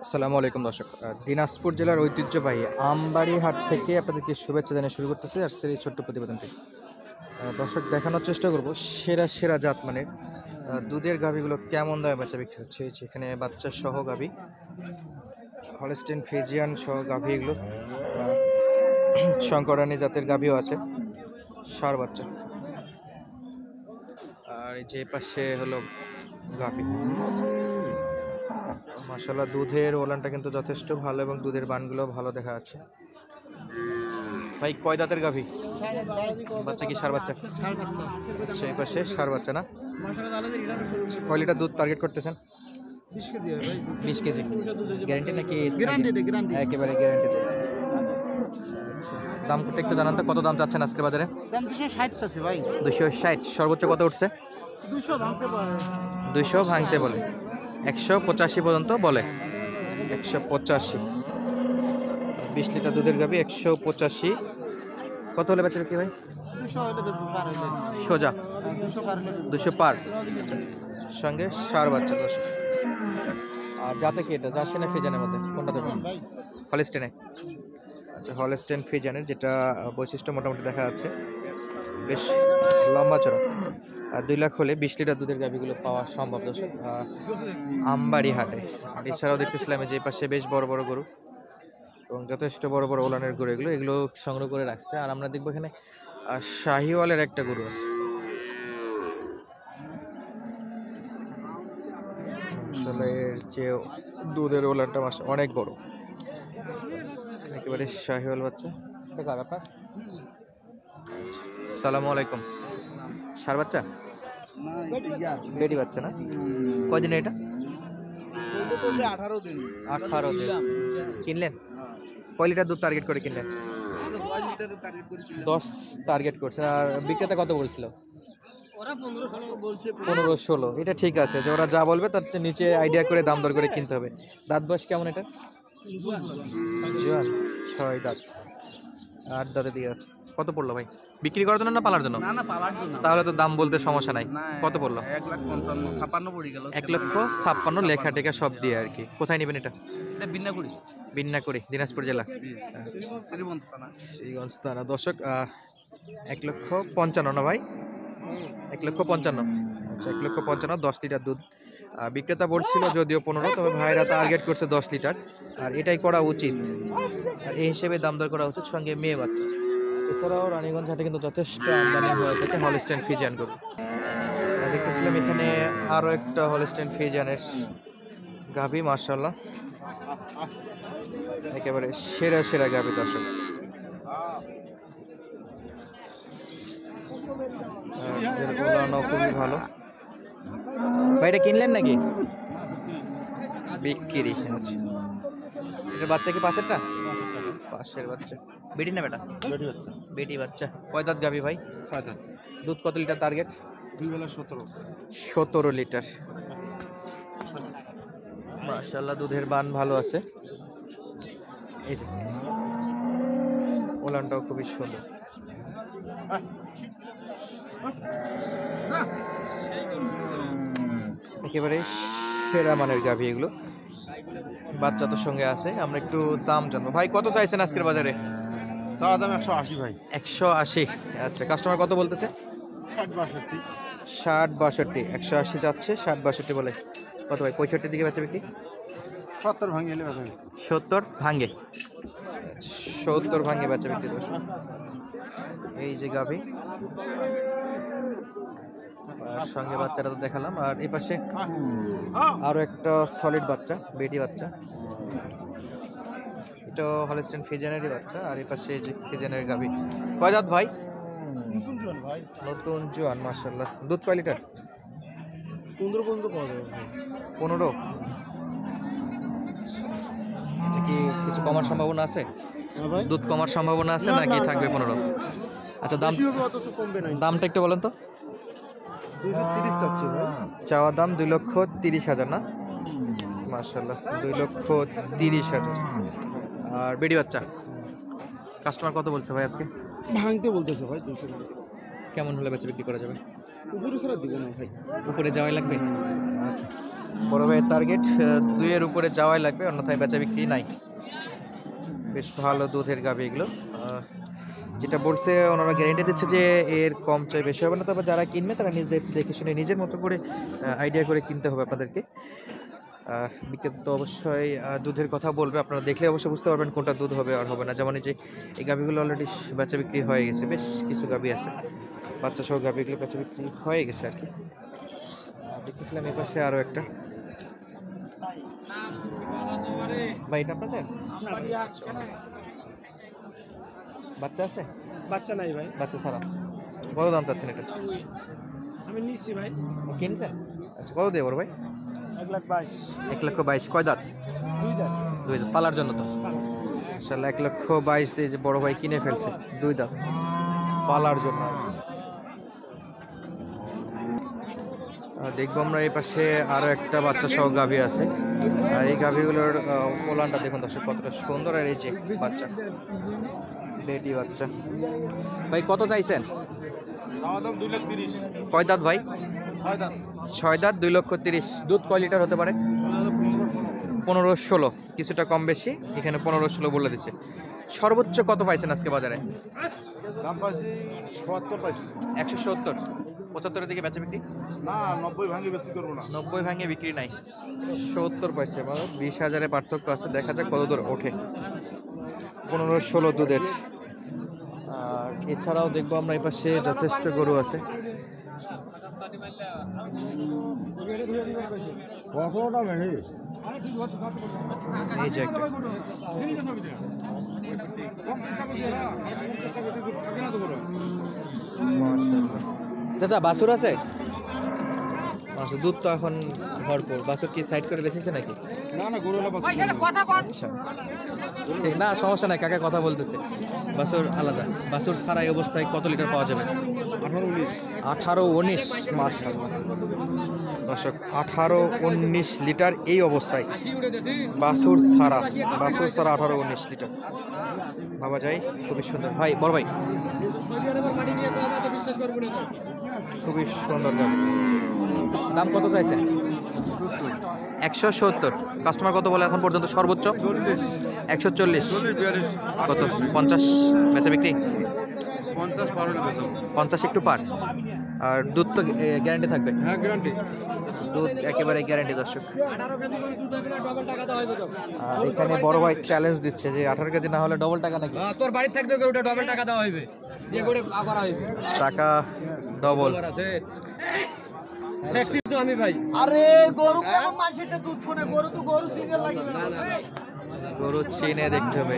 আসসালামু আলাইকুম দর্শক, দিনাজপুর জেলার ঐতিহ্যবাহী আমবাড়ি হাট থেকে আপনাদেরকে শুভেচ্ছা জানিয়ে শুরু করতেছি আজকের এই ছোট্ট প্রতিবেদনটি। দর্শক, দেখানোর চেষ্টা করব সেরা সেরা জাত মানের দুধের গাভীগুলো কেমন দামে বাচ্চা বিক্রি হচ্ছে। এই যে এখানে বাচ্চা সহ গাভী, হলস্টেইন ফ্রিজিয়ান সহ গাভী, এগুলো শঙ্করানী জাতের গাভীও আছে, ষাঁড় বাচ্চা। আর এই যে পাশে হলো গাভী। মাশাআল্লাহ, দুধের ওলানটা কিন্তু যথেষ্ট ভালো এবং দুধের বানগুলো ভালো দেখা যাচ্ছে। ভাই, কয় দাঁতের গাভী? বাচ্চা কি ষাঁড় বাচ্চা? আচ্ছা, এই পাশে ষাঁড় বাচ্চা না? কয় লিটার দুধ টার্গেট করতেছেন? 20 কেজি ভাই। 20 কেজি গ্যারান্টি নাকি? গ্যারান্টি একেবারে গ্যারান্টি। আচ্ছা, দাম কত একটু জানান তো, কত দাম চাচ্ছেন আজকের বাজারে? দাম 260 আছে ভাই। 260। সর্বোচ্চ কত উঠছে? 200 ভাঙতে পারে। 200 ভাঙতে বলে, 185 পর্যন্ত বলে। 185। 20 লিটার দুধের গাভী 185। কত হলে বেচা বিক্রি ভাই? 200 হলে বেচবো, পার হইলে। সোজা 200 পার হইলে 200 পার। সঙ্গে ষাঁড় বাচ্চা 10। আর যাতে কি এটা জার্সি না ফ্রিজানের মধ্যে কোনটা দেবেন ভাই। হলস্টেনে? আচ্ছা, হলস্টেন ফ্রিজানের, যেটা বৈশিষ্ট্য মোটামুটি দেখা যাচ্ছে, বেশ লম্বা চড়া। আর 2 লাখ হলে 20 লিটার দুধের গাভীগুলো পাওয়া সম্ভব দর্শক, আমবাড়ি হাটে। আর এছাড়াও দেখতেছিলাম যে পাশে বেশ বড় বড় গরু এবং যথেষ্ট বড় বড় ওলানের গরু, এগুলো সংগ্রহ করে রাখছে। আর আমরা দেখবো এখানে শাহিওয়ালের একটা গরু আছে। আসলে এর যে দুধের ওলানটা অনেক বড়, একেবারে শাহিওয়াল বাচ্চা। এটা কার আপনার? সালামু আলাইকুম। ষাঁড় বাচ্চা, বেটি বাচ্চা না? কয়দিন এটা? 18 দিন। 18 দিন। কিনলেন? কয় লিটার দুধ টার্গেট করে কিনলেন? 10 লিটারের টার্গেট করেছিল। 10 টার্গেট করছেন। আর বিক্রেতা কত বলছিল? ওরা 15-16 বলছে। 15-16। এটা ঠিক আছে, যে ওরা যা বলবে তার চেয়ে নিচে আইডিয়া করে দাম দর করে কিনতে হবে। দাঁত বয়স কেমন এটা? জোয়ান। 6 দাঁত। 8 দাঁতে দিয়ে আছে। কত পড়লো ভাই? বিক্রি করার জন্য না পালার জন্য? না না, পালার জন্য। তাহলে তো দাম বলতে সমস্যা নাই। না, কত পড়লো? 1,55,000 56 পড়ে গেল। 1,56,000 লেখা টেখা সব দিয়ে আর কি। কোথায় নেবেন এটা? এটা বিন্নাকুড়ি। বিন্নাকুড়ি, দিনাজপুর জেলা, শ্রীমন্ত থানা। শ্রীগঞ্জ থানা। দর্শক, 1,55,000 না ভাই? 1,55,000। আচ্ছা, 1,55,000, 10 লিটার দুধ। বিক্রেতা বলছিল যদিও 15, তবে ভাইরা টার্গেট করছে 10 লিটার। আর এটাই করা উচিত, আর এই হিসেবে দাম দর করা উচিত। সঙ্গে মেয়ে বাচ্চা। এছাড়াও রানীগঞ্জ হাটে কিন্তু যথেষ্ট আমদানি হয়ে থাকে হলস্টেইন ফ্রিজিয়ান গরু। দেখতেছিলাম এখানে আরও একটা হলস্টেইন ফ্রিজিয়ানের গাভী, মাশাআল্লাহ, একেবারে সেরা সেরা গাভী দর্শক। এর ওলানও খুবই ভালো। ভাই, এটা কিনলেন নাকি বিক্রি? আচ্ছা, এটা বাচ্চা কি পাশেরটা? পাশের বাচ্চা। বেটি না বেটা? বেটি বাচ্চা। কয় দাঁত গাভী ভাই? 6 দাম। দুধ কত লিটার টার্গেট? 2 বেলা 17। 17 লিটার। মাশাআল্লাহ, দুধের বান ভালো আছে। এই যে ওলানটাও খুবই সুন্দর। একেবারে সেরা মানের গাভী এগুলো। বাচ্চা তো সঙ্গে আছে। আমরা একটু দাম জানবো। ভাই, কত চাইছেন আজকের বাজারে? চাওয়া দাম 180 ভাই। 180। আচ্ছা, কাস্টমার কত বলতেছে? 60-62। 60-62। 180 যাচ্ছে, 60-62 বলে। কত ভাই, 65 দিকে বেচা বিক্রি? 70 ভাঙে গেলে ভাই। 70 ভাঙ্গে। 70 ভাঙ্গে বেচা বিক্রি দোষ। এই যে গাভী, আর সঙ্গে বাচ্চাটা তো দেখালাম। আর এই পাশে আরো একটা সলিড বাচ্চা, বেটি বাচ্চা। এটা হলস্টেইন ফ্রিজিয়ানেরই বাচ্চা। আর এই পাশে এই যে ফ্রিজিয়ানের গাভী। কয় দাঁত ভাই? নতুন জন ভাই। নতুন জোয়ান, মাশাআল্লাহ। দুধ কয় লিটার? 15 পর্যন্ত পাওয়া যাবে ভাই। 15। এটা কি কিছু কমার সম্ভাবনা আছে? হ্যাঁ ভাই। দুধ কমার সম্ভাবনা আছে না, নাকি না, থাকবে না। 15? আচ্ছা, দাম, বেশি হবে অথচ কমবে না। দামটা একটু বলেন তো। 230 চাচ্ছি ভাই। চাওয়া দাম 2,30,000 না? মাশাআল্লাহ, 2,30,000। আর বেডি বাচ্চা কাস্টমার কত বলছে ভাই আজকে? ভাঙতে বলতেছে ভাই 200 টাকা। কেমন হলে বেচে বিক্রি করা যাবে? উপরে ছাড়া দিব না ভাই। উপরে যাওয়াই লাগবে। আচ্ছা, বড় ভাইয়ের টার্গেট 2-এর উপরে যাওয়াই লাগবে, অন্যথায় বেচা বিক্রি নাই। বেশ ভালো দুধের গাভী এগুলো। যেটা বলছে ওনারা গ্যারেন্টি দিচ্ছে যে এর কম চাই বেশি হবে না, তবে যারা কিনবে তারা নিজেদের দেখে শুনে নিজের মতো করে আইডিয়া করে কিনতে হবে আপনাদেরকে। বিক্রেতা তো অবশ্যই দুধের কথা বলবে, আপনারা দেখলে অবশ্যই বুঝতে পারবেন কোনটা দুধ হবে আর হবে না। যেমন এই যে এই গাভীগুলো অলরেডি বেচা বিক্রি হয়ে গেছে, বেশ কিছু গাভী আছে বাচ্চা সহ গাভীগুলো বেচা বিক্রি হয়ে গেছে আর কি। দেখতেছিলাম এই পাশে আরও একটা। ভাই এটা আপনাদের বাচ্চা আছে? বাচ্চা নাই ভাই, বাচ্চা ছাড়া কত দাম চাচ্ছেন এটা? আমি নিচ্ছি ভাই কিনছেন? আচ্ছা কত দিয়ে বড় ভাই? 1,22,000। 1,22,000। কয় দাঁত? 2 দাঁত। 2 দাঁত পালার জন্য তো ইনশাল্লাহ 1,22,000 দিয়ে যে বড় ভাই কিনে ফেলছে 2 দাঁত পালার জন্য। দেখবো আমরা এই পাশে আরো একটা বাচ্চা সহ গাভী আছে, আর এই গাভীগুলোর পোলানটা দেখুন দর্শক কতটা সুন্দর। আর এই যে বাচ্চা বেটি বাচ্চা। ভাই কত চাইছেন? কয় দাঁত ভাই? 6 দাঁত 2,30,000। দুধ কয় লিটার হতে পারে? 15-16, কিছুটা কম বেশি, এখানে 15-16 বলে দিচ্ছে। সর্বোচ্চ কত পাইছেন আজকে বাজারে? দাম পাইছি ৭৭ পাইছি। 170। 75-এর দিকে বেচা বিক্রি? না 90 ভাঙে বেশি করবো না। 90 ভাঙে বিক্রি নাই, 70 পাইছে। 20,000-এর পার্থক্য আছে, দেখা যাক কত দূর ওঠে। 15-16 দুধের। আর এছাড়াও দেখবো আমরা এই পাশে যথেষ্ট গরু আছে। এই যে একটা চাচা বাছুর আছে? আচ্ছা, দুধ তো এখন ভরপুর। বাছুর কি সাইড করে বেঁচেছে নাকি? আচ্ছা ঠিক না, সমস্যা নাই, কাকা কথা বলতেছে। বাছুর আলাদা, বাছুর ছাড়া এই অবস্থায় কত লিটার পাওয়া যাবে? 18-19। মাশাআল্লাহ দর্শক, 18-19 লিটার এই অবস্থায় বাছুর ছাড়া। বাছুর ছাড়া 18-19 লিটার ভাবা যায়। খুবই সুন্দর ভাই, বড় ভাই খুবই সুন্দর গাভী। দাম কত চাইছেন? 170। কাস্টমার কত বলে এখন পর্যন্ত? সর্বোচ্চ 140। কত? 50 বেচা বিক্রি? 50 একটু পার। আর দুধ তো গ্যারান্টি থাকবে? হ্যাঁ গ্যারান্টি। দুধ একেবারে গ্যারান্টি দর্শক। আর এখানে বড় ভাই চ্যালেঞ্জ দিচ্ছে যে 18 কেজি না হলে ডবল টাকা নাকি? তোর বাড়ি থাকবে ওটা ডবল টাকা দেওয়া হইবে, দিয়ে করে করা হইবে টাকা ডবল। ট্যাক্সি তো আমি ভাই। আরে গরু কোন মাসেটা দুধ শোনে, গরু তো গরু সিঙ্গেল লাগে না। গরু চিনে দেখতে হবে।